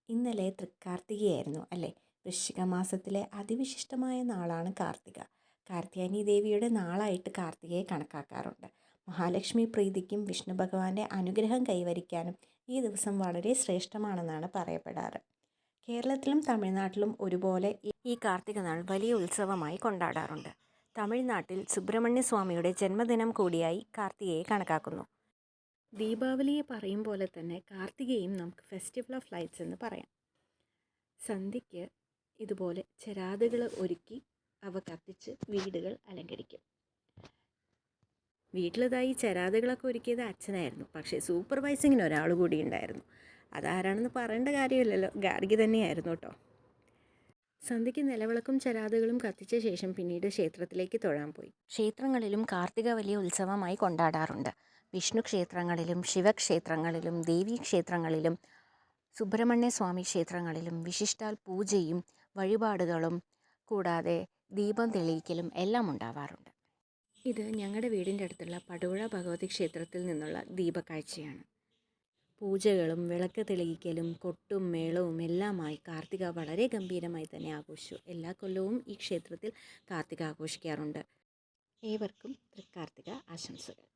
ഇന്നലെ തൃക്കാർത്തികയായിരുന്നു അല്ലേ? വൃശ്ചിക മാസത്തിലെ അതിവിശിഷ്ടമായ നാളാണ് കാർത്തിക. കാർത്യായനി ദേവിയുടെ നാളായിട്ട് കാർത്തികയെ കണക്കാക്കാറുണ്ട്. മഹാലക്ഷ്മി പ്രീതിക്കും വിഷ്ണു ഭഗവാന്റെ അനുഗ്രഹം കൈവരിക്കാനും ഈ ദിവസം വളരെ ശ്രേഷ്ഠമാണെന്നാണ് പറയപ്പെടാറ്. കേരളത്തിലും തമിഴ്നാട്ടിലും ഒരുപോലെ ഈ കാർത്തിക നാൾ വലിയ ഉത്സവമായി കൊണ്ടാടാറുണ്ട്. തമിഴ്നാട്ടിൽ സുബ്രഹ്മണ്യ സ്വാമിയുടെ ജന്മദിനം കൂടിയായി കാർത്തികയെ കണക്കാക്കുന്നു. ദീപാവലിയെ പറയും പോലെ തന്നെ കാർത്തികയും നമുക്ക് ഫെസ്റ്റിവൽ ഓഫ് ലൈറ്റ്സ് എന്ന് പറയാം. സന്ധ്യയ്ക്ക് ഇതുപോലെ ചെരാതുകൾ ഒരുക്കി അവ കത്തിച്ച് വീടുകൾ അലങ്കരിക്കും. വീട്ടിലതായി ചെരാതുകളൊക്കെ ഒരുക്കിയത് അച്ഛനായിരുന്നു. പക്ഷേ സൂപ്പർവൈസിങ്ങിന് ഒരാൾ കൂടി ഉണ്ടായിരുന്നു. അതാരാണെന്ന് പറയേണ്ട കാര്യമില്ലല്ലോ, ഗാർഗി തന്നെയായിരുന്നു കേട്ടോ. സന്ധ്യയ്ക്ക് നിലവിളക്കും ചെരാതുകളും കത്തിച്ച ശേഷം പിന്നീട് ക്ഷേത്രത്തിലേക്ക് തൊഴാൻ പോയി. ക്ഷേത്രങ്ങളിലും കാർത്തിക വലിയ ഉത്സവമായി കൊണ്ടാടാറുണ്ട്. വിഷ്ണു ക്ഷേത്രങ്ങളിലും ശിവക്ഷേത്രങ്ങളിലും ദേവീക്ഷേത്രങ്ങളിലും സുബ്രഹ്മണ്യ സ്വാമി ക്ഷേത്രങ്ങളിലും വിശിഷ്ടാൽ പൂജയും വഴിപാടുകളും കൂടാതെ ദീപം തെളിയിക്കലും എല്ലാം ഉണ്ടാവാറുണ്ട്. ഇത് ഞങ്ങളുടെ വീടിൻ്റെ അടുത്തുള്ള പടുപുഴ ഭഗവതി ക്ഷേത്രത്തിൽ നിന്നുള്ള ദീപക്കാഴ്ചയാണ്. പൂജകളും വിളക്ക് തെളിയിക്കലും കൊട്ടും മേളവും എല്ലാമായി കാർത്തിക വളരെ ഗംഭീരമായി തന്നെ ആഘോഷിച്ചു. എല്ലാ കൊല്ലവും ഈ ക്ഷേത്രത്തിൽ കാർത്തിക ആഘോഷിക്കാറുണ്ട്. ഏവർക്കും തൃക്കാർത്തിക ആശംസകൾ.